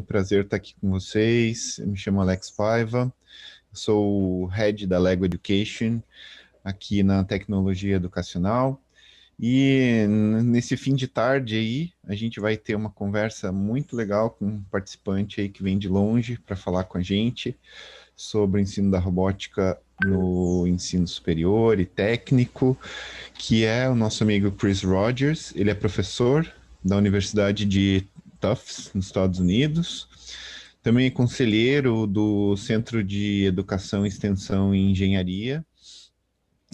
prazer estar aqui com vocês. Eu me chamo Alex Paiva, sou o Head da Lego Education aqui na Tecnologia Educacional. E nesse fim de tarde aí, a gente vai ter uma conversa muito legal com um participante aí que vem de longe para falar com a gente sobre o ensino da robótica no ensino superior e técnico, que é o nosso amigo Chris Rogers. Ele é professor da Universidade de Tufts, nos Estados Unidos. Também é conselheiro do Centro de Educação, Extensão e Engenharia.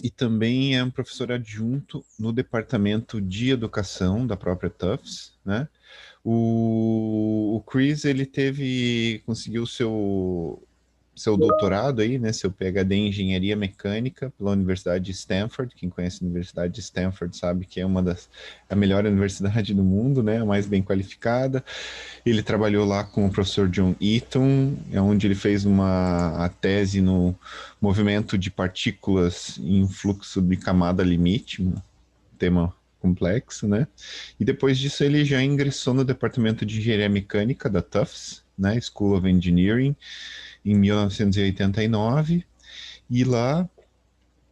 E também é um professor adjunto no Departamento de Educação da própria Tufts, né? O Chris, ele conseguiu seu doutorado aí, né, seu PhD em Engenharia Mecânica pela Universidade de Stanford. Quem conhece a Universidade de Stanford sabe que é a melhor universidade do mundo, né, a mais bem qualificada. Ele trabalhou lá com o professor John Eaton, onde ele fez a tese no movimento de partículas em fluxo de camada limite, um tema complexo, né? E depois disso ele já ingressou no Departamento de Engenharia Mecânica da Tufts, né, School of Engineering, em 1989, e lá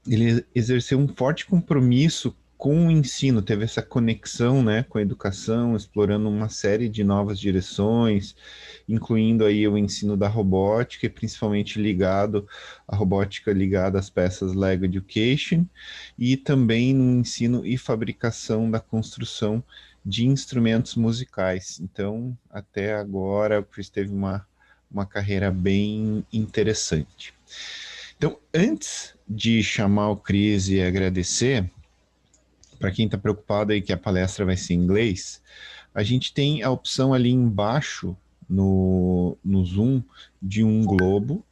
ele exerceu um forte compromisso com o ensino, teve essa conexão, né, com a educação, explorando uma série de novas direções, incluindo aí o ensino da robótica, e principalmente a robótica ligada às peças Lego Education, e também no ensino e fabricação da construção de instrumentos musicais. Então, até agora, o Chris teve uma carreira bem interessante. Então, antes de chamar o Chris e agradecer, para quem está preocupado aí que a palestra vai ser em inglês, a gente tem a opção ali embaixo no Zoom de um globo,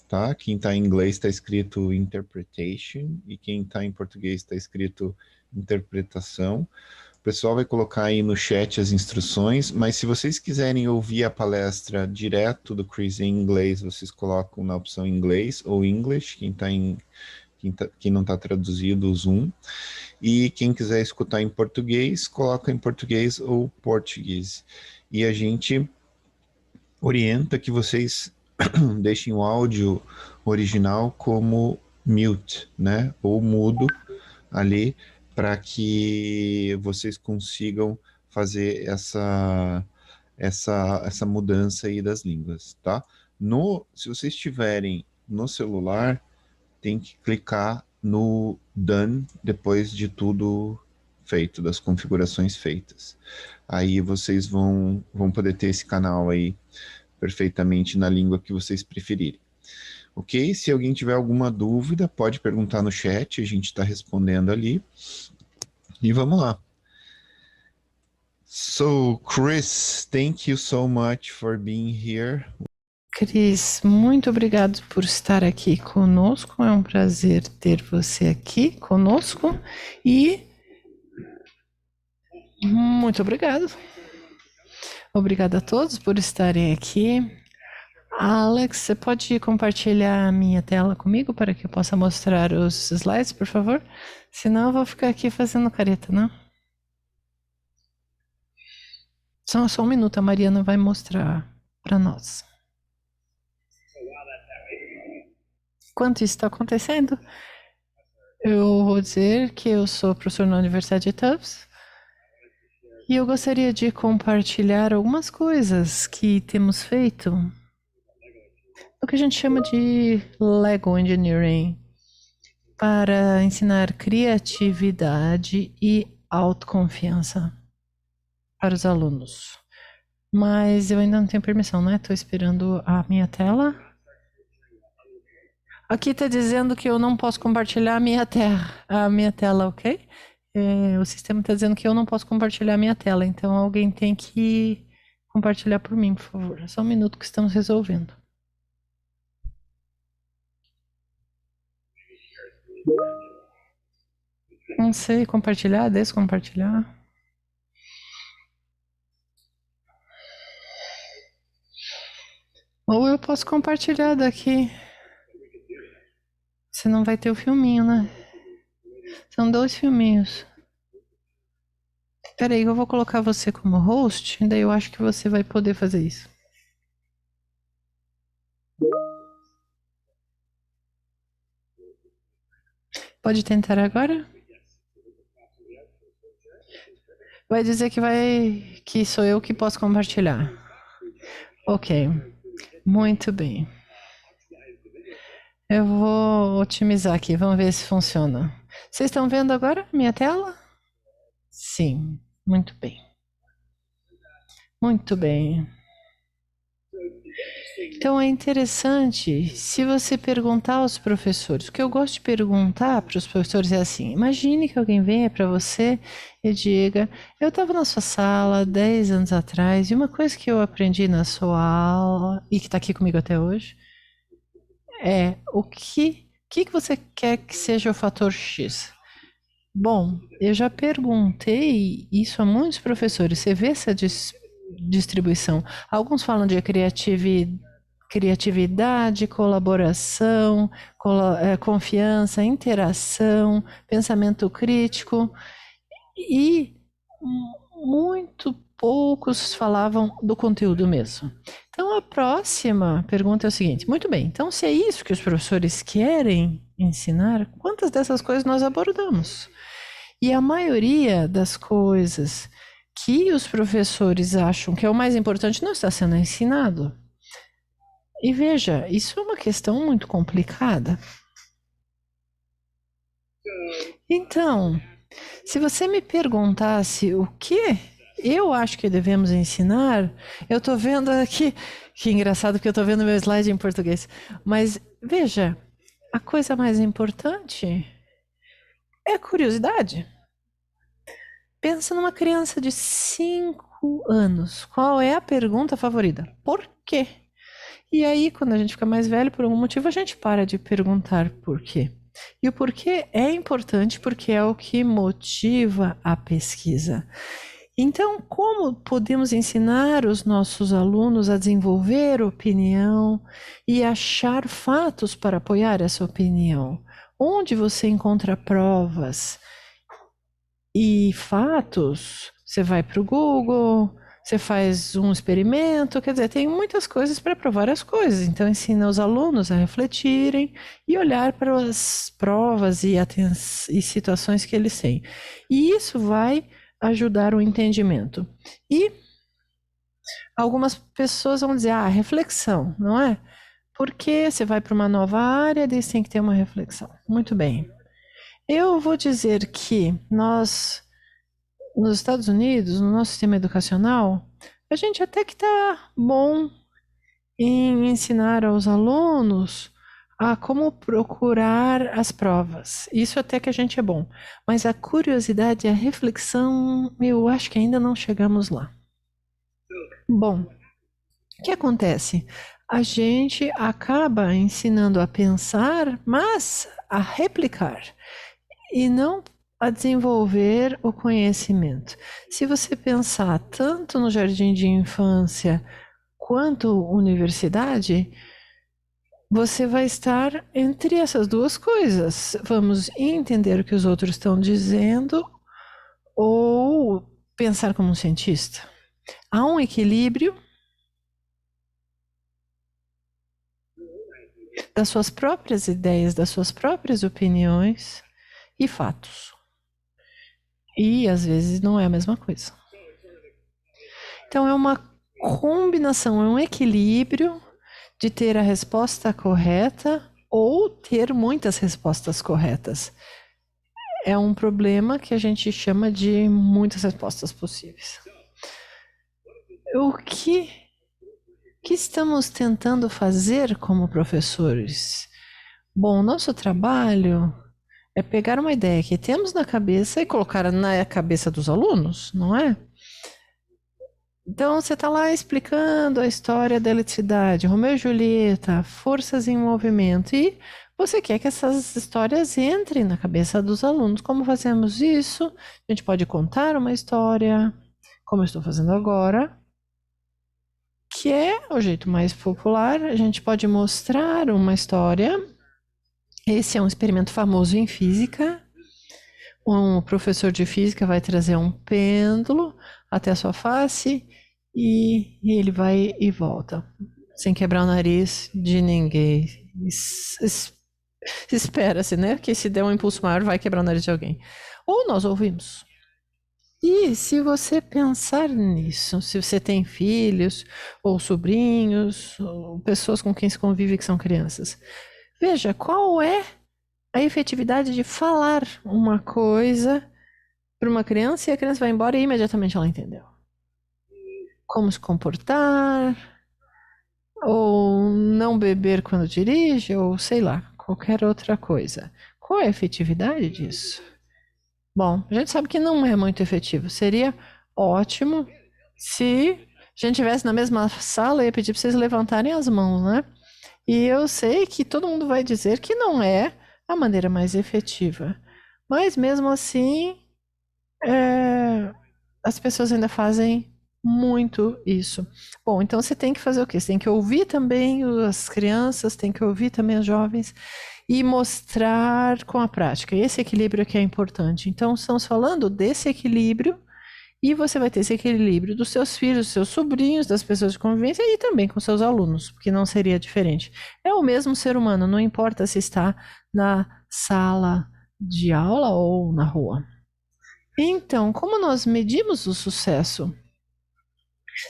tá? Quem está em inglês está escrito Interpretation e quem está em português está escrito Interpretação. O pessoal vai colocar aí no chat as instruções, mas se vocês quiserem ouvir a palestra direto do Chris em inglês, vocês colocam na opção inglês ou English, quem não está traduzido, o Zoom. E quem quiser escutar em português, coloca em português ou português. E a gente orienta que vocês deixem o áudio original como mute, né? Ou mudo ali, para que vocês consigam fazer essa mudança aí das línguas, tá? Se vocês estiverem no celular, tem que clicar no Done depois de tudo feito, das configurações feitas. Aí vocês vão poder ter esse canal aí perfeitamente na língua que vocês preferirem. Ok? Se alguém tiver alguma dúvida, pode perguntar no chat, a gente está respondendo ali. E vamos lá. So, Chris, thank you so much for being here. Cris, muito obrigado por estar aqui conosco. É um prazer ter você aqui conosco e muito obrigado. Obrigada a todos por estarem aqui. Alex, você pode compartilhar a minha tela comigo para que eu possa mostrar os slides, por favor? Senão eu vou ficar aqui fazendo careta, não? Só um minuto, a Mariana vai mostrar para nós. Enquanto isso está acontecendo, eu vou dizer que eu sou professor na Universidade de Tufts e eu gostaria de compartilhar algumas coisas que temos feito no que a gente chama de Lego Engineering para ensinar criatividade e autoconfiança para os alunos. Mas eu ainda não tenho permissão, né? Estou esperando a minha tela. Aqui está dizendo que eu não posso compartilhar a minha tela, ok? O sistema está dizendo que eu não posso compartilhar a minha tela, então alguém tem que compartilhar por mim, por favor. Só um minuto que estamos resolvendo. Não sei, compartilhar, descompartilhar. Ou eu posso compartilhar daqui. Você não vai ter o filminho, né? São 2 filminhos. Peraí, eu vou colocar você como host, daí eu acho que você vai poder fazer isso. Pode tentar agora? Vai dizer que sou eu que posso compartilhar. Ok, muito bem. Eu vou otimizar aqui, vamos ver se funciona. Vocês estão vendo agora minha tela? Sim, muito bem. Muito bem. Então é interessante se você perguntar aos professores. O que eu gosto de perguntar para os professores é assim: imagine que alguém venha para você e diga: eu estava na sua sala 10 anos atrás e uma coisa que eu aprendi na sua aula e que está aqui comigo até hoje é o que você quer que seja o fator X? Bom, eu já perguntei isso a muitos professores. Você vê essa distribuição? Alguns falam de criatividade, colaboração, confiança, interação, pensamento crítico e muito poucos falavam do conteúdo mesmo. Então, a próxima pergunta é o seguinte: muito bem, então, se é isso que os professores querem ensinar, quantas dessas coisas nós abordamos? E a maioria das coisas que os professores acham que é o mais importante não está sendo ensinado. E veja, isso é uma questão muito complicada. Então, se você me perguntasse o que eu acho que devemos ensinar, eu estou vendo aqui, que engraçado porque eu estou vendo meu slide em português, mas veja, a coisa mais importante é a curiosidade. Pensa numa criança de 5 anos. Qual é a pergunta favorita? Por quê? E aí, quando a gente fica mais velho, por algum motivo, a gente para de perguntar por quê. E o porquê é importante porque é o que motiva a pesquisa. Então, como podemos ensinar os nossos alunos a desenvolver opinião e achar fatos para apoiar essa opinião? Onde você encontra provas e fatos? Você vai para o Google, você faz um experimento, quer dizer, tem muitas coisas para provar as coisas. Então, ensina os alunos a refletirem e olhar para as provas e situações que eles têm. E isso vai ajudar o entendimento. E algumas pessoas vão dizer, reflexão, não é? Porque você vai para uma nova área, daí você tem que ter uma reflexão. Muito bem. Eu vou dizer que nós, nos Estados Unidos, no nosso sistema educacional, a gente até que está bom em ensinar aos alunos a como procurar as provas. Isso até que a gente é bom. Mas a curiosidade e a reflexão, eu acho que ainda não chegamos lá. Bom, o que acontece? A gente acaba ensinando a pensar, mas a replicar e não a desenvolver o conhecimento. Se você pensar tanto no jardim de infância quanto universidade, você vai estar entre essas duas coisas. Vamos entender o que os outros estão dizendo ou pensar como um cientista. Há um equilíbrio das suas próprias ideias, das suas próprias opiniões e fatos. E às vezes não é a mesma coisa. Então é uma combinação, é um equilíbrio de ter a resposta correta ou ter muitas respostas corretas. É um problema que a gente chama de muitas respostas possíveis. O que estamos tentando fazer como professores? Bom, nosso trabalho é pegar uma ideia que temos na cabeça e colocar na cabeça dos alunos, não é? Então, você está lá explicando a história da eletricidade, Romeu e Julieta, forças em movimento, e você quer que essas histórias entrem na cabeça dos alunos. Como fazemos isso? A gente pode contar uma história, como eu estou fazendo agora, que é o jeito mais popular. A gente pode mostrar uma história. Esse é um experimento famoso em física. Um professor de física vai trazer um pêndulo até a sua face e ele vai e volta, sem quebrar o nariz de ninguém. Espera-se, né? Que se der um impulso maior, vai quebrar o nariz de alguém. Ou nós ouvimos. E se você pensar nisso, se você tem filhos, ou sobrinhos, ou pessoas com quem se convive que são crianças, veja qual é a efetividade de falar uma coisa para uma criança e a criança vai embora e imediatamente ela entendeu. Como se comportar, ou não beber quando dirige, ou sei lá, qualquer outra coisa. Qual é a efetividade disso? Bom, a gente sabe que não é muito efetivo. Seria ótimo se a gente estivesse na mesma sala e ia pedir para vocês levantarem as mãos, né? E eu sei que todo mundo vai dizer que não é a maneira mais efetiva. Mas mesmo assim, as pessoas ainda fazem muito isso. Bom, então você tem que fazer o quê? Você tem que ouvir também as crianças, tem que ouvir também os jovens e mostrar com a prática. Esse equilíbrio que é importante. Então, estamos falando desse equilíbrio e você vai ter esse equilíbrio dos seus filhos, dos seus sobrinhos, das pessoas de convivência e também com seus alunos, porque não seria diferente. É o mesmo ser humano, não importa se está na sala de aula ou na rua. Então, como nós medimos o sucesso?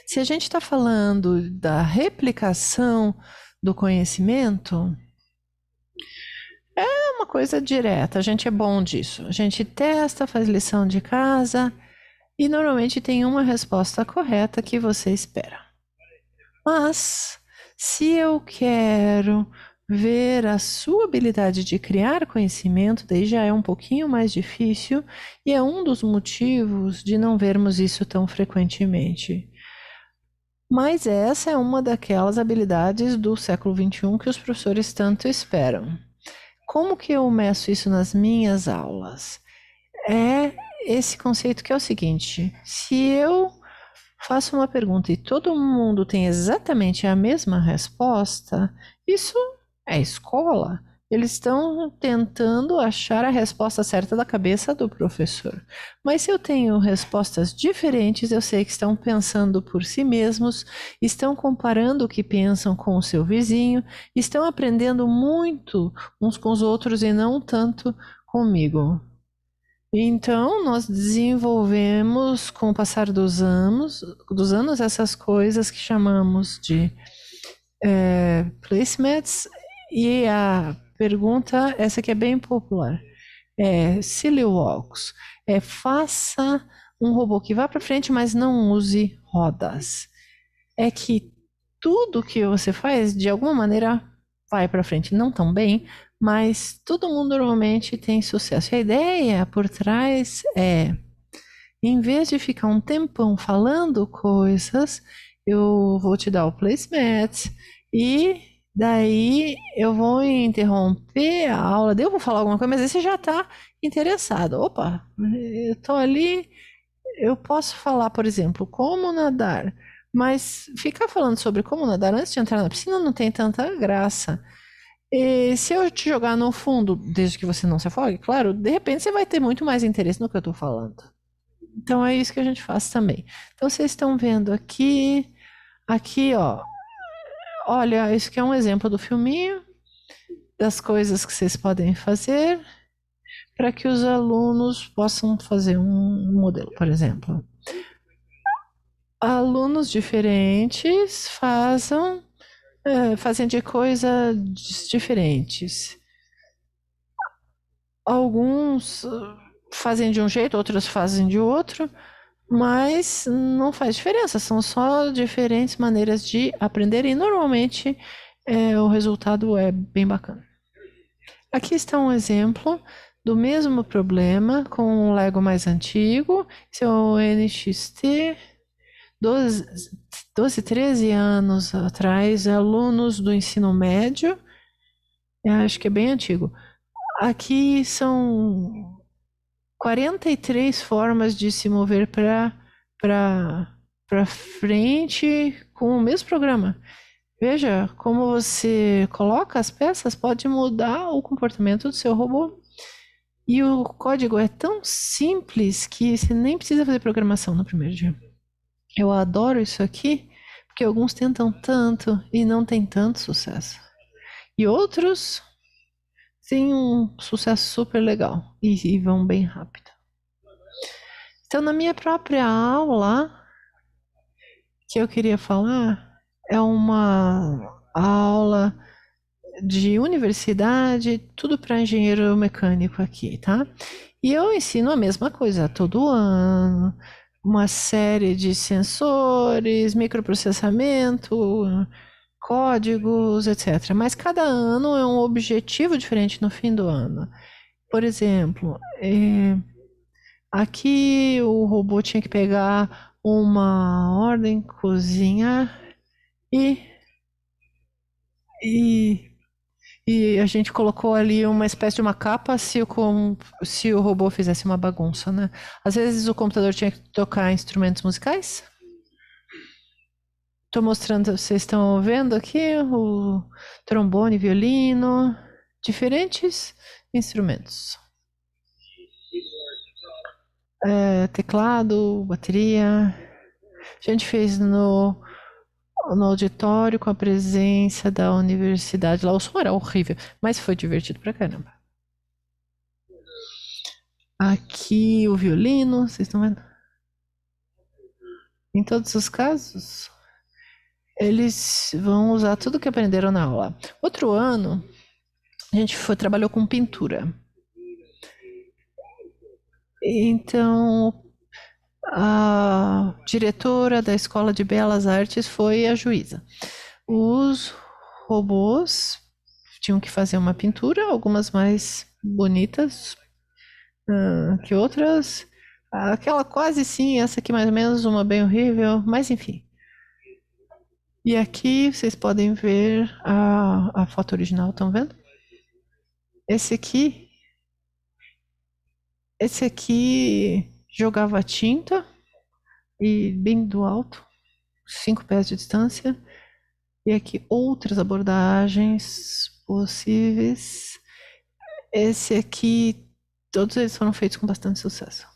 Se a gente está falando da replicação do conhecimento, é uma coisa direta, a gente é bom disso. A gente testa, faz lição de casa e normalmente tem uma resposta correta que você espera. Mas, se eu quero ver a sua habilidade de criar conhecimento, daí já é um pouquinho mais difícil e é um dos motivos de não vermos isso tão frequentemente. Mas essa é uma daquelas habilidades do século XXI que os professores tanto esperam. Como que eu meço isso nas minhas aulas? É esse conceito que é o seguinte: se eu faço uma pergunta e todo mundo tem exatamente a mesma resposta, isso é escola. Eles estão tentando achar a resposta certa da cabeça do professor. Mas se eu tenho respostas diferentes, eu sei que estão pensando por si mesmos, estão comparando o que pensam com o seu vizinho, estão aprendendo muito uns com os outros e não tanto comigo. Então, nós desenvolvemos, com o passar dos anos essas coisas que chamamos de placemats, e a pergunta, essa que é bem popular, silly walks, faça um robô que vá para frente, mas não use rodas. É que tudo que você faz, de alguma maneira, vai para frente. Não tão bem, mas todo mundo normalmente tem sucesso. A ideia por trás é, em vez de ficar um tempão falando coisas, eu vou te dar o placemat e daí eu vou interromper a aula, daí eu vou falar alguma coisa, mas aí você já está interessado. Opa, eu estou ali, eu posso falar, por exemplo, como nadar, mas ficar falando sobre como nadar antes de entrar na piscina não tem tanta graça. E se eu te jogar no fundo, desde que você não se afogue, claro, de repente você vai ter muito mais interesse no que eu estou falando. Então é isso que a gente faz também. Então vocês estão vendo aqui, ó. Olha, isso aqui é um exemplo do filminho, das coisas que vocês podem fazer para que os alunos possam fazer um modelo, por exemplo. Alunos diferentes fazem de coisas diferentes. Alguns fazem de um jeito, outros fazem de outro, mas não faz diferença, são só diferentes maneiras de aprender e normalmente o resultado é bem bacana. Aqui está um exemplo do mesmo problema com um Lego mais antigo, esse é o NXT, 12, 13 anos atrás, alunos do ensino médio, acho que é bem antigo. Aqui são 43 formas de se mover para frente com o mesmo programa. Veja como você coloca as peças, pode mudar o comportamento do seu robô. E o código é tão simples que você nem precisa fazer programação no primeiro dia. Eu adoro isso aqui, porque alguns tentam tanto e não tem tanto sucesso. E outros tem um sucesso super legal e vão bem rápido. Então, na minha própria aula, que eu queria falar, é uma aula de universidade, tudo para engenheiro mecânico aqui, tá? E eu ensino a mesma coisa todo ano, uma série de sensores, microprocessamento, códigos, etc. Mas cada ano é um objetivo diferente no fim do ano. Por exemplo, aqui o robô tinha que pegar uma ordem, cozinhar e, e E a gente colocou ali uma espécie de uma capa se o robô fizesse uma bagunça, né? Às vezes o computador tinha que tocar instrumentos musicais. Estou mostrando, vocês estão vendo aqui o trombone, violino, diferentes instrumentos. Teclado, bateria. A gente fez no auditório com a presença da universidade lá. O som era horrível, mas foi divertido pra caramba. Aqui o violino, vocês estão vendo? Em todos os casos, eles vão usar tudo que aprenderam na aula. Outro ano, a gente trabalhou com pintura. Então, a diretora da Escola de Belas Artes foi a juíza. Os robôs tinham que fazer uma pintura, algumas mais bonitas que outras. Aquela quase sim, essa aqui mais ou menos, uma bem horrível, mas enfim. E aqui vocês podem ver a foto original, estão vendo? Esse aqui, esse aqui jogava tinta e bem do alto, 5 pés de distância. E aqui outras abordagens possíveis. Esse aqui, todos eles foram feitos com bastante sucesso.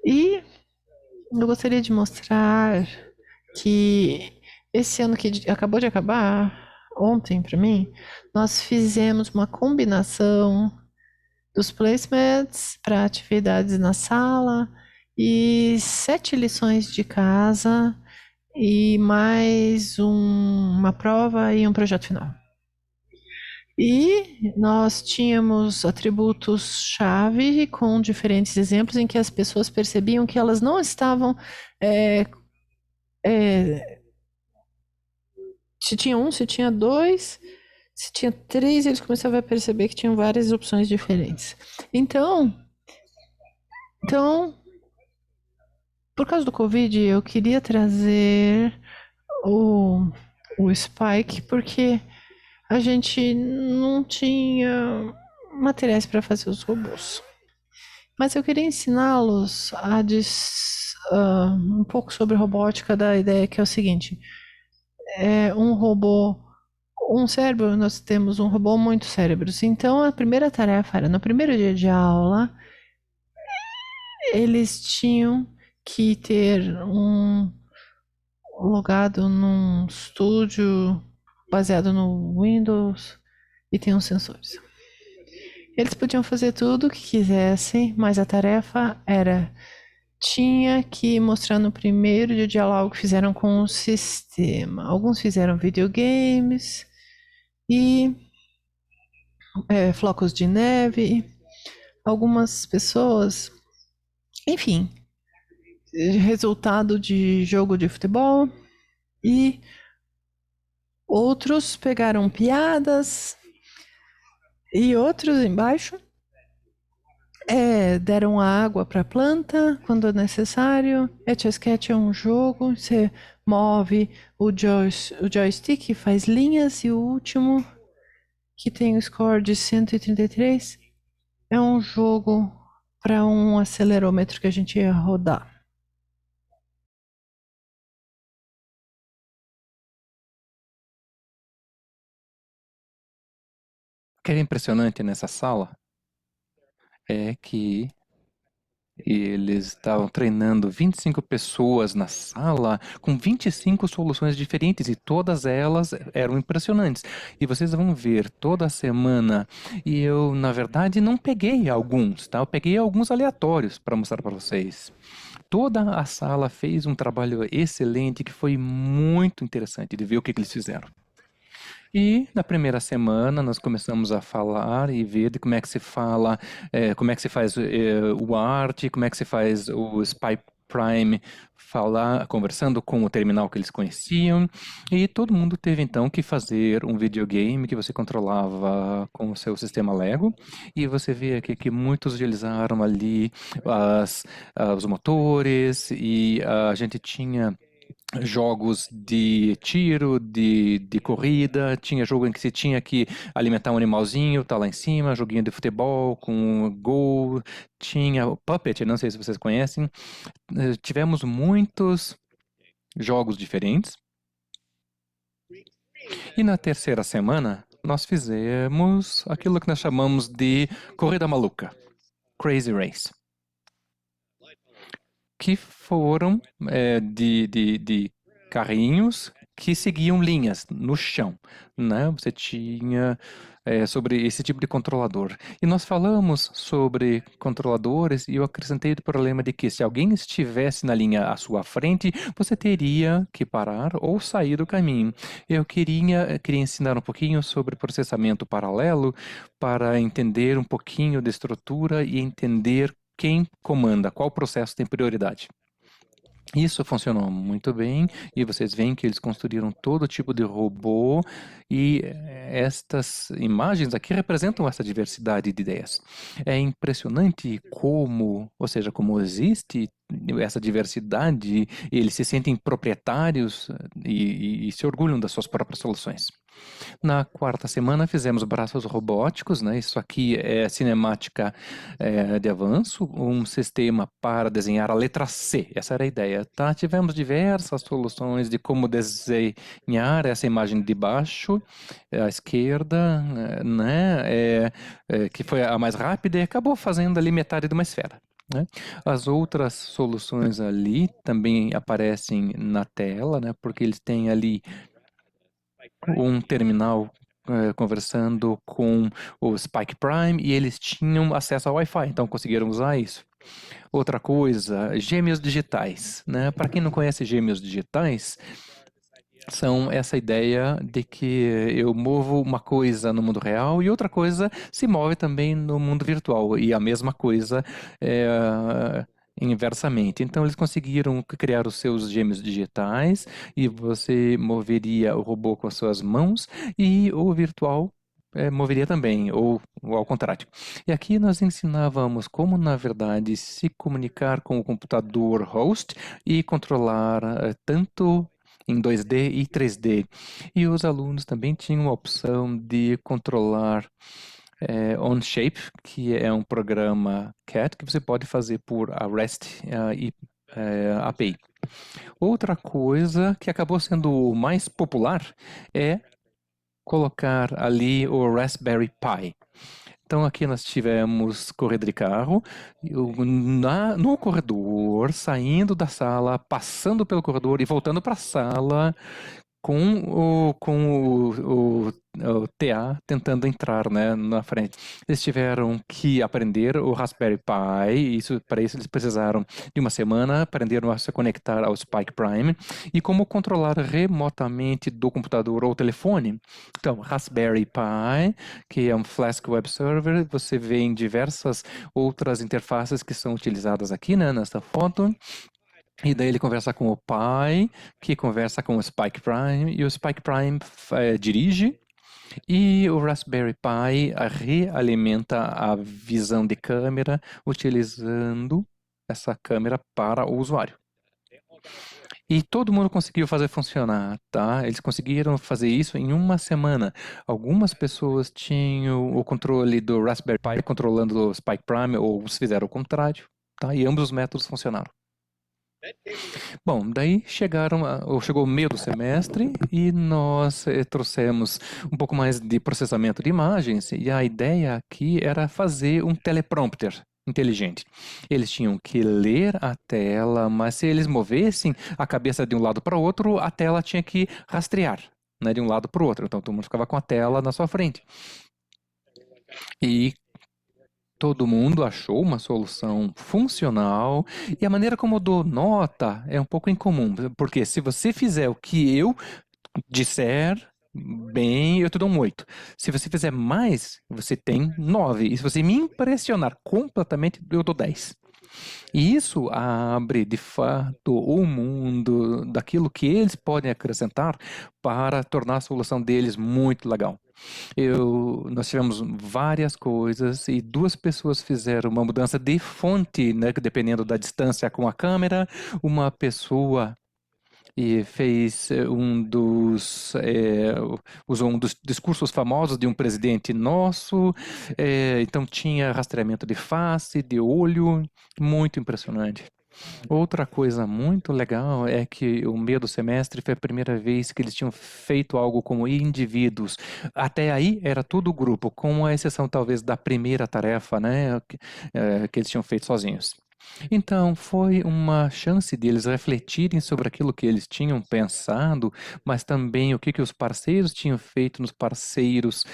E eu gostaria de mostrar que esse ano que acabou de acabar, ontem para mim, nós fizemos uma combinação dos placemats para atividades na sala e 7 lições de casa e mais uma prova e um projeto final. E nós tínhamos atributos-chave com diferentes exemplos em que as pessoas percebiam que elas não estavam. Se tinha um, se tinha dois, se tinha três, eles começavam a perceber que tinham várias opções diferentes. Então, por causa do Covid, eu queria trazer o Spike porque a gente não tinha materiais para fazer os robôs. Mas eu queria ensiná-los um pouco sobre robótica da ideia que é o seguinte: um robô, um cérebro, nós temos um robô, muitos cérebros. Então a primeira tarefa era, no primeiro dia de aula, eles tinham que ter logado num estúdio baseado no Windows e tem uns sensores. Eles podiam fazer tudo o que quisessem, mas a tarefa tinha que mostrar no primeiro dia de aula algo que fizeram com o sistema. Alguns fizeram videogames e flocos de neve. Algumas pessoas, enfim, resultado de jogo de futebol. E outros pegaram piadas e outros embaixo deram água para a planta quando necessário. Etch a Sketch é um jogo, você move o joystick, faz linhas, e o último, que tem o score de 133, é um jogo para um acelerômetro que a gente ia rodar. O que é impressionante nessa sala é que E eles estavam treinando 25 pessoas na sala com 25 soluções diferentes e todas elas eram impressionantes. E vocês vão ver toda semana. E eu, na verdade, não peguei alguns, tá? Eu peguei alguns aleatórios para mostrar para vocês. Toda a sala fez um trabalho excelente que foi muito interessante de ver o que eles fizeram. E na primeira semana nós começamos a falar e ver de como é que se fala, como é que se faz o ART, como é que se faz o Spy Prime, falar, conversando com o terminal que eles conheciam, e todo mundo teve então que fazer um videogame que você controlava com o seu sistema Lego, e você vê aqui que muitos utilizaram ali os motores, e a gente tinha jogos de tiro, de corrida, tinha jogo em que você tinha que alimentar um animalzinho, tá lá em cima, joguinho de futebol com gol, tinha o Puppet, não sei se vocês conhecem. Tivemos muitos jogos diferentes. E na terceira semana, nós fizemos aquilo que nós chamamos de Corrida Maluca, Crazy Race, que foram de carrinhos que seguiam linhas no chão, né? Você tinha sobre esse tipo de controlador. E nós falamos sobre controladores e eu acrescentei o problema de que se alguém estivesse na linha à sua frente, você teria que parar ou sair do caminho. Eu queria ensinar um pouquinho sobre processamento paralelo para entender um pouquinho da estrutura e entender quem comanda, qual processo tem prioridade. Isso funcionou muito bem e vocês veem que eles construíram todo tipo de robô e estas imagens aqui representam essa diversidade de ideias. É impressionante como, ou seja, como existe essa diversidade, eles se sentem proprietários e se orgulham das suas próprias soluções. Na quarta semana fizemos braços robóticos, né? Isso aqui é cinemática de avanço, um sistema para desenhar a letra C. Essa era a ideia, tá? Tivemos diversas soluções de como desenhar essa imagem de baixo, à esquerda, né? Que foi a mais rápida e acabou fazendo ali metade de uma esfera. Né? As outras soluções ali também aparecem na tela, né? Porque eles têm ali um terminal conversando com o Spike Prime e eles tinham acesso ao Wi-Fi, então conseguiram usar isso. Outra coisa, gêmeos digitais, né? Para quem não conhece gêmeos digitais, são essa ideia de que eu movo uma coisa no mundo real e outra coisa se move também no mundo virtual e a mesma coisa inversamente. Então eles conseguiram criar os seus gêmeos digitais e você moveria o robô com as suas mãos e o virtual moveria também, ou ao contrário. E aqui nós ensinávamos como, na verdade, se comunicar com o computador host e controlar tanto em 2D e 3D. E os alunos também tinham a opção de controlar OnShape, que é um programa CAD que você pode fazer por a REST API. Outra coisa que acabou sendo mais popular é colocar ali o Raspberry Pi. Então aqui nós tivemos corrida de carro, no corredor, saindo da sala, passando pelo corredor e voltando para a sala com o TA tentando entrar, né, na frente. Eles tiveram que aprender o Raspberry Pi, para isso eles precisaram de uma semana, aprenderam a se conectar ao Spike Prime e como controlar remotamente do computador ou telefone. Então, Raspberry Pi, que é um Flask Web Server, você vê em diversas outras interfaces que são utilizadas aqui, né, nessa foto. E daí ele conversa com o pai, que conversa com o Spike Prime, e o Spike Prime dirige, e o Raspberry Pi realimenta a visão de câmera utilizando essa câmera para o usuário. E todo mundo conseguiu fazer funcionar, tá? Eles conseguiram fazer isso em uma semana. Algumas pessoas tinham o controle do Raspberry Pi controlando o Spike Prime, ou fizeram o contrário, tá? E ambos os métodos funcionaram. Bom, daí chegou o meio do semestre e nós trouxemos um pouco mais de processamento de imagens e a ideia aqui era fazer um teleprompter. inteligente. Eles tinham que ler a tela, mas se eles movessem a cabeça de um lado para o outro, a tela tinha que rastrear, né, de um lado para o outro. Então todo mundo ficava com a tela na sua frente. E todo mundo achou uma solução funcional, e a maneira como eu dou nota é um pouco incomum, porque se você fizer o que eu disser bem, eu te dou um 8. Se você fizer mais, você tem 9. E se você me impressionar completamente, eu dou 10. E isso abre, de fato, o mundo daquilo que eles podem acrescentar para tornar a solução deles muito legal. Nós tivemos várias coisas e 2 pessoas fizeram uma mudança de fonte, né, dependendo da distância com a câmera. Uma pessoa fez usou um dos discursos famosos de um presidente nosso, então tinha rastreamento de face, de olho, muito impressionante. Outra coisa muito legal é que o meio do semestre foi a primeira vez que eles tinham feito algo como indivíduos. Até aí era tudo grupo, com a exceção talvez da primeira tarefa, né, que eles tinham feito sozinhos. Então, foi uma chance deles refletirem sobre aquilo que eles tinham pensado, mas também o que os parceiros tinham feito nos parceiros,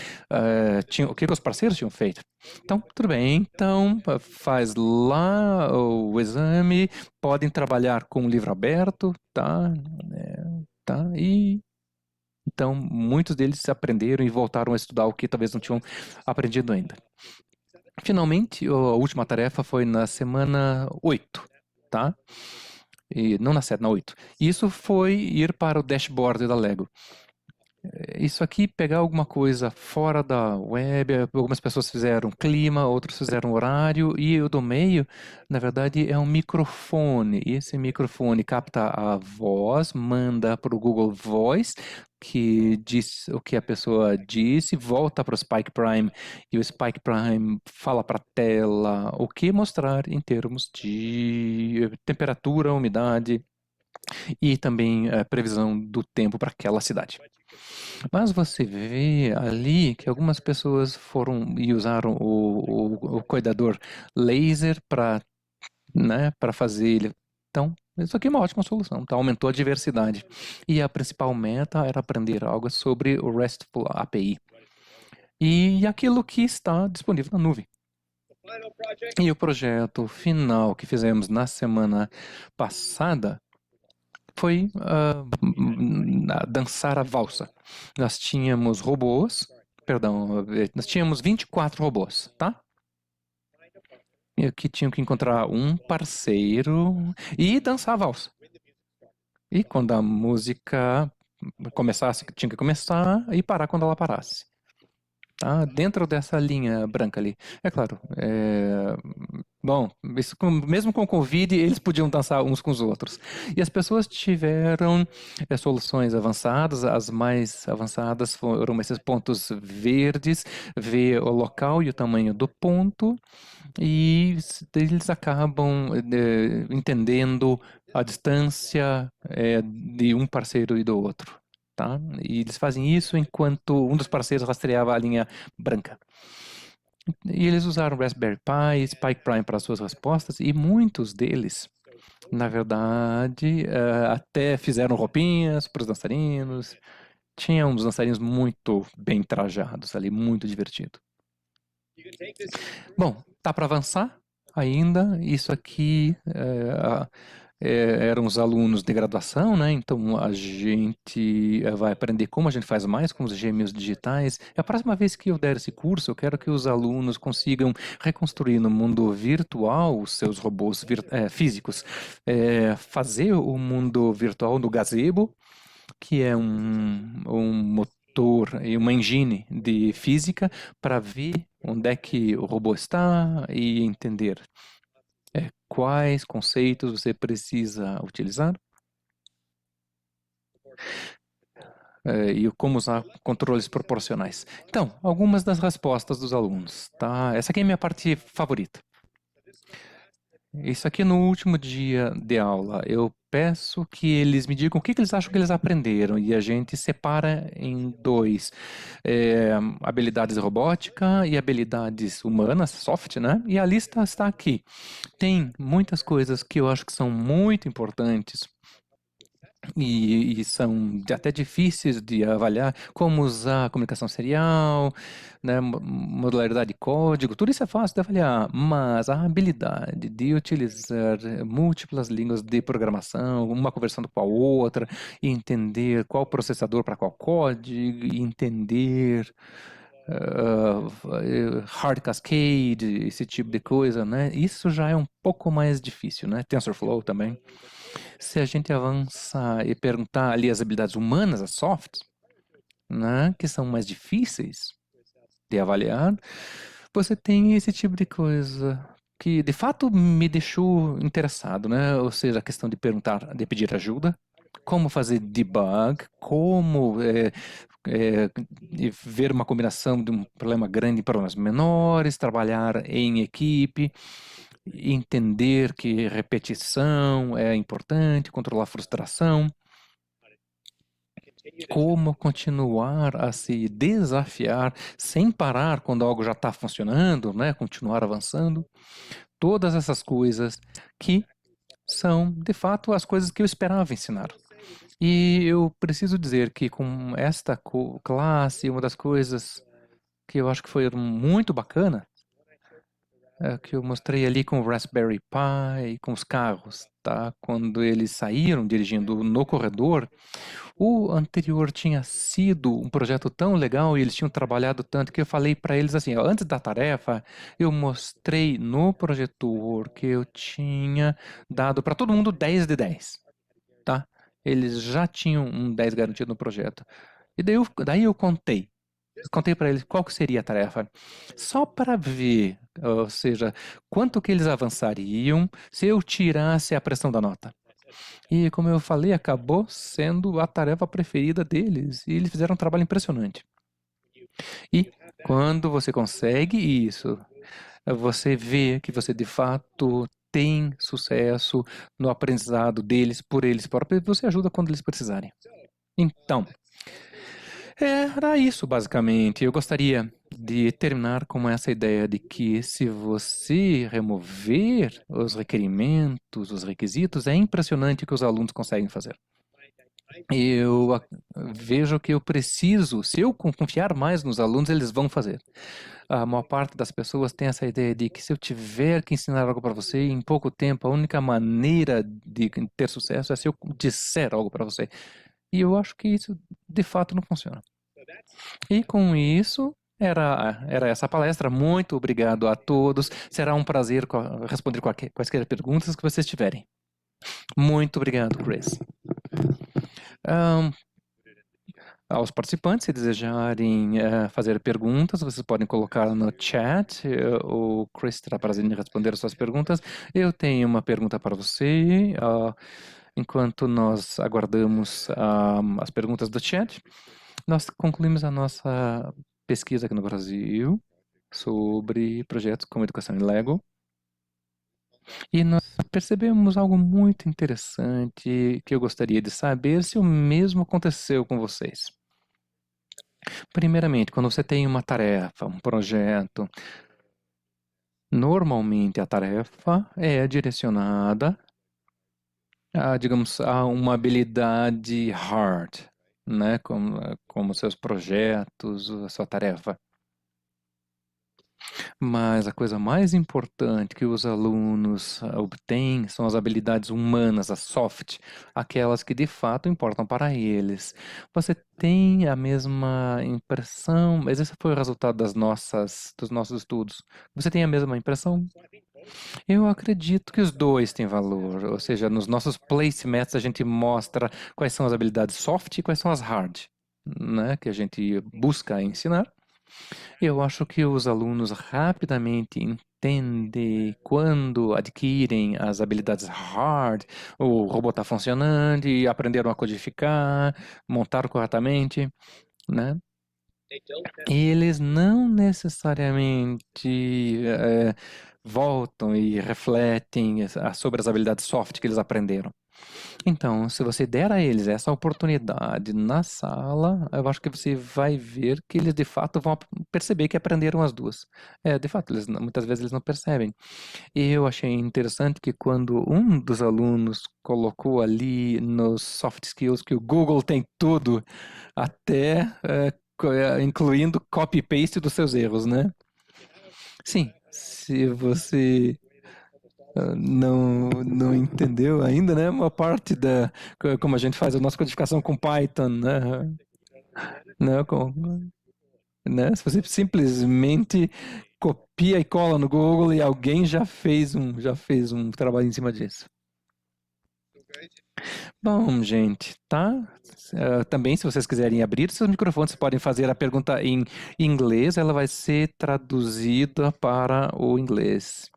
o que os parceiros tinham feito. Então, tudo bem, então faz lá o exame, podem trabalhar com o livro aberto, tá? Tá? E então, muitos deles aprenderam e voltaram a estudar o que talvez não tinham aprendido ainda. Finalmente, a última tarefa foi na semana 8, tá? E não na 7, na 8. Isso foi ir para o dashboard da Lego. Isso aqui, pegar alguma coisa fora da web, algumas pessoas fizeram clima, outros fizeram horário, e o do meio, na verdade, é um microfone. E esse microfone capta a voz, manda para o Google Voice, que diz o que a pessoa disse, volta para o Spike Prime, e o Spike Prime fala para a tela o que mostrar em termos de temperatura, umidade e também a previsão do tempo para aquela cidade. Mas você vê ali que algumas pessoas foram e usaram o cuidador laser para, né, para fazer ele. Então, isso aqui é uma ótima solução, tá? Aumentou a diversidade. E a principal meta era aprender algo sobre o RESTful API. E aquilo que está disponível na nuvem. E o projeto final que fizemos na semana passada foi dançar a valsa. Nós tínhamos robôs, perdão, nós tínhamos 24 robôs, tá? E que tinham que encontrar um parceiro e dançar a valsa. E quando a música começasse, tinha que começar e parar quando ela parasse. Tá? Dentro dessa linha branca ali. É claro, bom, mesmo com o Covid, eles podiam dançar uns com os outros. E as pessoas tiveram soluções avançadas, as mais avançadas foram esses pontos verdes, ver o local e o tamanho do ponto, e eles acabam entendendo a distância de um parceiro e do outro. Tá? E eles fazem isso enquanto um dos parceiros rastreava a linha branca. E eles usaram Raspberry Pi, Spike Prime para suas respostas, e muitos deles, na verdade, até fizeram roupinhas para os dançarinos. Tinha uns dançarinos muito bem trajados ali, muito divertido. Bom, tá para avançar ainda. Isso aqui eram os alunos de graduação, né? Então a gente vai aprender como a gente faz mais com os gêmeos digitais. A próxima vez que eu der esse curso, eu quero que os alunos consigam reconstruir no mundo virtual os seus robôs físicos, fazer o mundo virtual do gazebo, que é um motor e uma engine de física para ver onde é que o robô está e entender quais conceitos você precisa utilizar e como usar controles proporcionais. Então, algumas das respostas dos alunos, tá? Essa aqui é a minha parte favorita. Isso aqui no último dia de aula, eu peço que eles me digam o que eles acham que eles aprenderam e a gente separa em dois, habilidades robótica e habilidades humanas, soft, né? E a lista está aqui. Tem muitas coisas que eu acho que são muito importantes e são até difíceis de avaliar, como usar a comunicação serial, né, modularidade de código, tudo isso é fácil de avaliar, mas a habilidade de utilizar múltiplas línguas de programação, uma conversando com a outra, e entender qual processador para qual código, e entender hard cascade, esse tipo de coisa, né? Isso já é um pouco mais difícil, né? TensorFlow também. Se a gente avançar e perguntar ali as habilidades humanas, as softs, né, que são mais difíceis de avaliar, você tem esse tipo de coisa que de fato me deixou interessado, né? Ou seja, a questão de perguntar, de pedir ajuda, como fazer debug, como ver uma combinação de um problema grande em problemas menores, trabalhar em equipe, entender que repetição é importante, controlar a frustração, como continuar a se desafiar sem parar quando algo já está funcionando, né? Continuar avançando. Todas essas coisas que são, de fato, as coisas que eu esperava ensinar. E eu preciso dizer que com esta classe, uma das coisas que eu acho que foi muito bacana, que eu mostrei ali com o Raspberry Pi, com os carros, tá? Quando eles saíram dirigindo no corredor, o anterior tinha sido um projeto tão legal e eles tinham trabalhado tanto que eu falei para eles assim, ó, antes da tarefa, eu mostrei no projetor que eu tinha dado para todo mundo 10 de 10, tá? Eles já tinham um 10 garantido no projeto. E daí eu contei para eles qual que seria a tarefa, só para ver, ou seja, quanto que eles avançariam se eu tirasse a pressão da nota. E como eu falei, acabou sendo a tarefa preferida deles, e eles fizeram um trabalho impressionante. E quando você consegue isso, você vê que você de fato tem sucesso no aprendizado deles, por eles próprios, e você ajuda quando eles precisarem. Então, era isso, basicamente. Eu gostaria de terminar com essa ideia de que se você remover os requerimentos, os requisitos, é impressionante o que os alunos conseguem fazer. Eu vejo que eu preciso, se eu confiar mais nos alunos, eles vão fazer. A maior parte das pessoas tem essa ideia de que se eu tiver que ensinar algo para você em pouco tempo, a única maneira de ter sucesso é se eu disser algo para você. E eu acho que isso de fato não funciona. E com isso, era essa palestra. Muito obrigado a todos. Será um prazer responder quaisquer perguntas que vocês tiverem. Muito obrigado, Chris. Aos participantes, se desejarem fazer perguntas, vocês podem colocar no chat. O Chris terá prazer em responder as suas perguntas. Eu tenho uma pergunta para você. Enquanto nós aguardamos as perguntas do chat, nós concluímos a nossa pesquisa aqui no Brasil sobre projetos como educação em Lego. E nós percebemos algo muito interessante que eu gostaria de saber se o mesmo aconteceu com vocês. Primeiramente, quando você tem uma tarefa, um projeto, normalmente a tarefa é direcionada a, digamos, a uma habilidade hard, né? Como seus projetos, a sua tarefa. Mas a coisa mais importante que os alunos obtêm são as habilidades humanas, as soft, aquelas que de fato importam para eles. Você tem a mesma impressão, mas esse foi o resultado dos nossos estudos. Você tem a mesma impressão? Eu acredito que os dois têm valor, ou seja, nos nossos placemats a gente mostra quais são as habilidades soft e quais são as hard, né, que a gente busca ensinar. Eu acho que os alunos rapidamente entendem quando adquirem as habilidades hard, o robô está funcionando e aprenderam a codificar, montar corretamente, né? Eles não necessariamente voltam e refletem sobre as habilidades soft que eles aprenderam. Então, se você der a eles essa oportunidade na sala, eu acho que você vai ver que eles de fato vão perceber que aprenderam as duas. De fato, muitas vezes eles não percebem. E eu achei interessante que quando um dos alunos colocou ali nos soft skills que o Google tem tudo, até incluindo copy-paste dos seus erros, né? Sim, se você não entendeu ainda, né? Uma parte como a gente faz a nossa codificação com Python, né? Né? Né? Se você simplesmente copia e cola no Google e alguém já fez um trabalho em cima disso. Bom, gente, tá? Também, se vocês quiserem abrir seus microfones, vocês podem fazer a pergunta em inglês, ela vai ser traduzida para o inglês.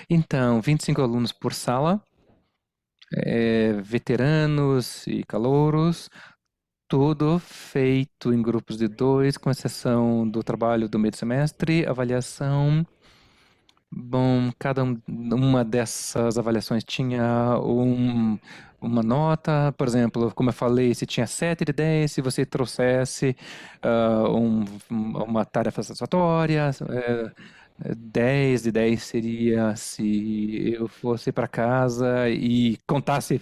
Então, 25 alunos por sala, veteranos e calouros, tudo feito em grupos de 2, com exceção do trabalho do meio do semestre, avaliação. Bom, uma dessas avaliações tinha uma nota, por exemplo, como eu falei, se tinha 7 de 10, se você trouxesse uma tarefa satisfatória, 10 de 10 seria se eu fosse para casa e contasse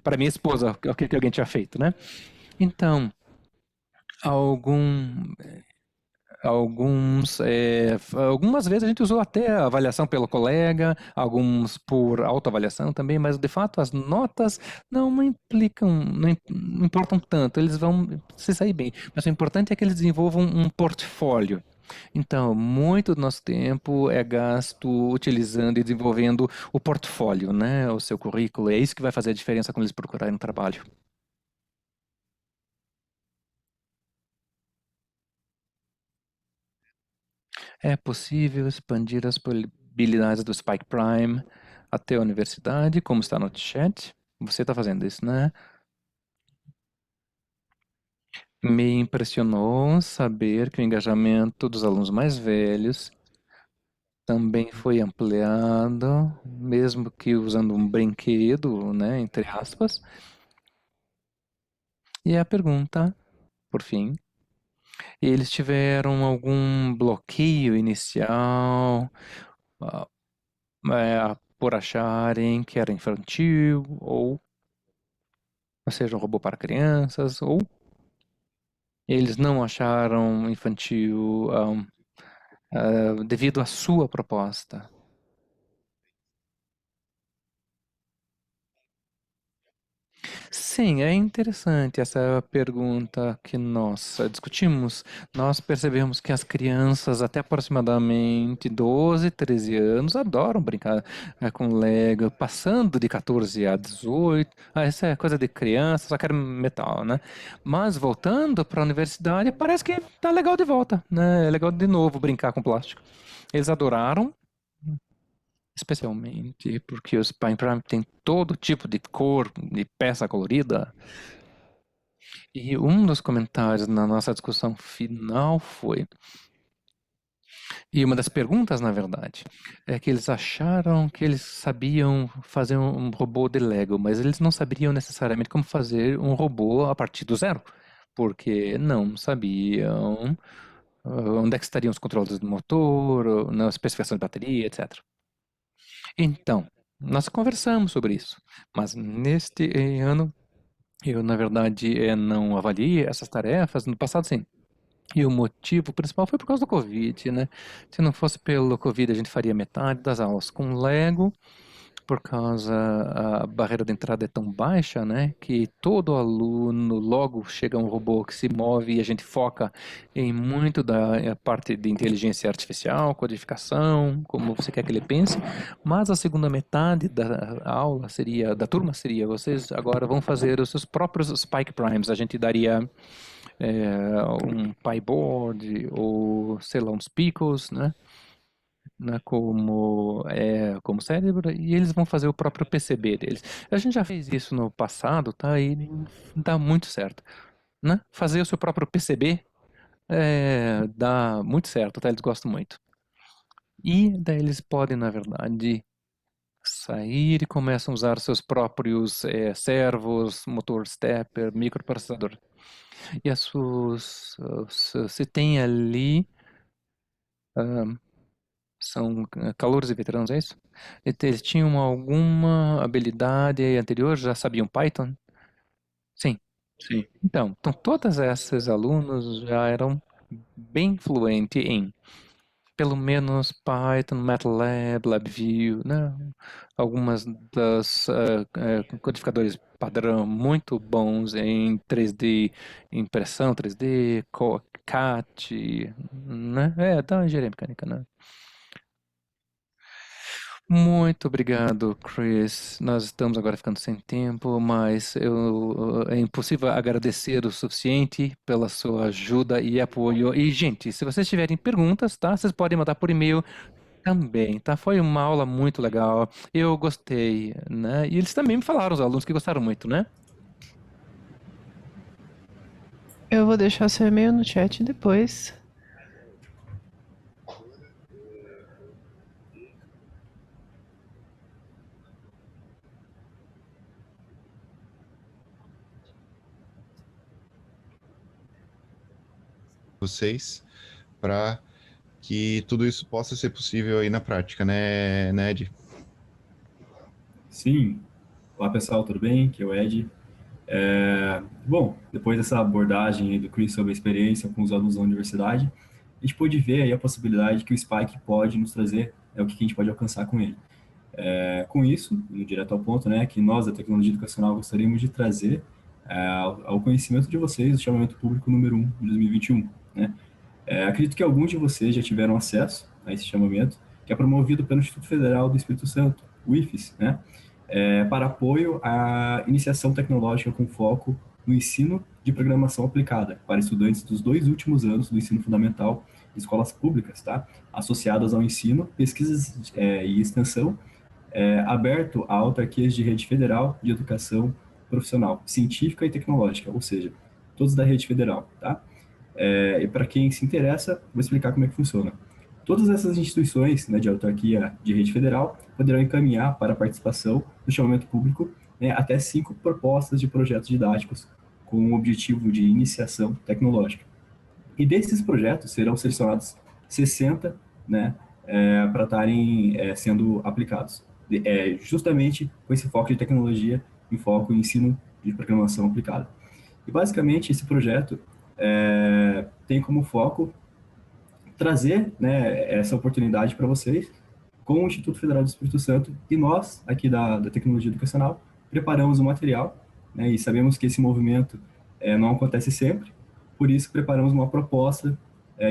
para minha esposa o que alguém tinha feito, né? Então, algum algumas vezes a gente usou até a avaliação pelo colega, alguns por autoavaliação também, mas de fato as notas não implicam, não importam tanto, eles vão se sair bem. Mas o importante é que eles desenvolvam um portfólio. Então, muito do nosso tempo é gasto utilizando e desenvolvendo o portfólio, né? O seu currículo. É isso que vai fazer a diferença quando eles procurarem um trabalho. É possível expandir as possibilidades do Spike Prime até a universidade, como está no chat. Você está fazendo isso, né? Me impressionou saber que o engajamento dos alunos mais velhos também foi ampliado, mesmo que usando um brinquedo, né, entre aspas. E a pergunta, por fim, eles tiveram algum bloqueio inicial, ah, por acharem que era infantil, ou seja, um robô para crianças, ou eles não acharam infantil devido à sua proposta. Sim, é interessante essa pergunta que nós discutimos. Nós percebemos que as crianças até aproximadamente 12, 13 anos adoram brincar com Lego, passando de 14 a 18. Essa é coisa de criança, só quero metal, né? Mas voltando para a universidade, parece que tá legal de volta, né? É legal de novo brincar com plástico. Eles adoraram, especialmente porque os Pine Prime tem todo tipo de cor, de peça colorida. E um dos comentários na nossa discussão final foi, e uma das perguntas, na verdade, é que eles acharam que eles sabiam fazer um robô de Lego, mas eles não sabiam necessariamente como fazer um robô a partir do zero, porque não sabiam onde é que estariam os controles do motor, na especificação de bateria, etc. Então, nós conversamos sobre isso, mas neste ano eu, na verdade, não avaliei essas tarefas. No passado, sim. E o motivo principal foi por causa do Covid, né? Se não fosse pelo Covid, a gente faria metade das aulas com Lego por causa a barreira de entrada é tão baixa, né, que todo aluno logo chega um robô que se move e a gente foca em muito da parte de inteligência artificial, codificação, como você quer que ele pense, mas a segunda metade da aula seria, da turma seria, vocês agora vão fazer os seus próprios Spike Primes, a gente daria um PyBoard ou, sei lá, uns Pickles, né? Como cérebro, e eles vão fazer o próprio PCB deles. A gente já fez isso no passado, tá? E dá muito certo, né? Fazer o seu próprio PCB dá muito certo, tá? Eles gostam muito. E daí eles podem, na verdade, sair e começam a usar seus próprios servos, motor stepper, microprocessador. E você tem ali são calouros e veteranos, é isso? Eles tinham alguma habilidade anterior, já sabiam Python? Sim. Sim. Então todos esses alunos já eram bem fluentes em, pelo menos Python, MATLAB, LabVIEW, né? Algumas das codificadores padrão muito bons em 3D, impressão 3D, CAT, né? Da engenharia mecânica, né? Muito obrigado, Chris. Nós estamos agora ficando sem tempo, mas é impossível agradecer o suficiente pela sua ajuda e apoio. E, gente, se vocês tiverem perguntas, tá? Vocês podem mandar por e-mail também, tá? Foi uma aula muito legal. Eu gostei, né? E eles também me falaram, os alunos, que gostaram muito, né? Eu vou deixar seu e-mail no chat depois. Vocês, para que tudo isso possa ser possível aí na prática, né, Ed? Sim. Olá, pessoal, tudo bem? Aqui é o Ed. Bom, depois dessa abordagem aí do Chris sobre a experiência com os alunos da universidade, a gente pôde ver aí a possibilidade que o Spike pode nos trazer, o que a gente pode alcançar com ele. Com isso, indo direto ao ponto, né, que nós da tecnologia educacional gostaríamos de trazer ao conhecimento de vocês o chamamento público número 1 de 2021, né? Acredito que alguns de vocês já tiveram acesso a esse chamamento, que é promovido pelo Instituto Federal do Espírito Santo, o IFES, né? Para apoio à iniciação tecnológica com foco no ensino de programação aplicada para estudantes dos 2 últimos anos do ensino fundamental de escolas públicas, tá? Associadas ao ensino, pesquisas e extensão, aberto a autarquias de rede federal de educação profissional, científica e tecnológica, ou seja, todos da rede federal, tá? E para quem se interessa, vou explicar como é que funciona. Todas essas instituições, né, de autarquia de rede federal poderão encaminhar para a participação no chamamento público, né, até 5 propostas de projetos didáticos com o objetivo de iniciação tecnológica. E desses projetos serão selecionados 60, né, para estarem sendo aplicados, justamente com esse foco de tecnologia e foco em ensino de programação aplicada. E basicamente esse projeto tem como foco trazer, né, essa oportunidade para vocês com o Instituto Federal do Espírito Santo, e nós, aqui da Tecnologia Educacional, preparamos o material, né, e sabemos que esse movimento não acontece sempre, por isso preparamos uma proposta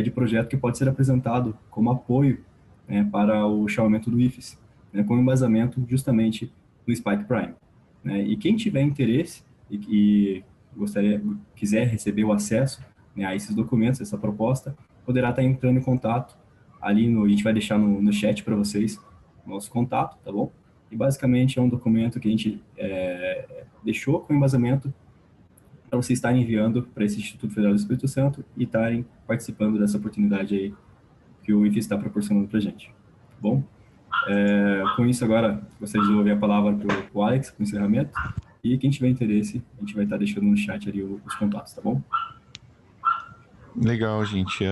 de projeto que pode ser apresentado como apoio, né, para o chamamento do IFES, né, com embasamento justamente no Spike Prime, né, e quem tiver interesse e quiser receber o acesso, né, a esses documentos, essa proposta, poderá estar entrando em contato ali a gente vai deixar no chat para vocês o nosso contato, tá bom? E basicamente é um documento que a gente deixou com embasamento para vocês estarem enviando para esse Instituto Federal do Espírito Santo e estarem participando dessa oportunidade aí que o IFES está proporcionando para a gente, tá bom? Com isso agora, gostaria de devolver a palavra para o Alex, para o encerramento, e quem tiver interesse, a gente vai estar deixando no chat ali os contatos, tá bom? Legal, gente.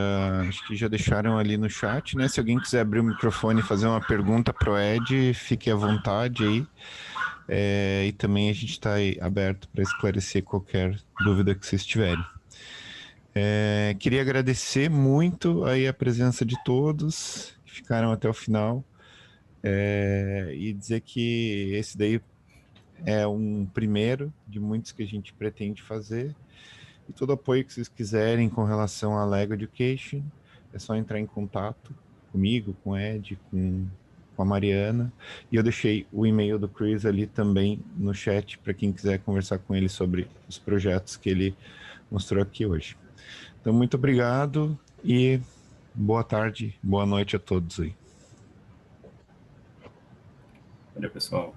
Acho que já deixaram ali no chat, né? Se alguém quiser abrir o microfone e fazer uma pergunta pro Ed, fique à vontade aí. E também a gente está aberto para esclarecer qualquer dúvida que vocês tiverem. Queria agradecer muito aí a presença de todos que ficaram até o final. E dizer que esse daí é um primeiro de muitos que a gente pretende fazer. E todo apoio que vocês quiserem com relação à Lego Education, é só entrar em contato comigo, com o Ed, com a Mariana. E eu deixei o e-mail do Chris ali também no chat para quem quiser conversar com ele sobre os projetos que ele mostrou aqui hoje. Então, muito obrigado e boa tarde, boa noite a todos aí. Valeu, pessoal.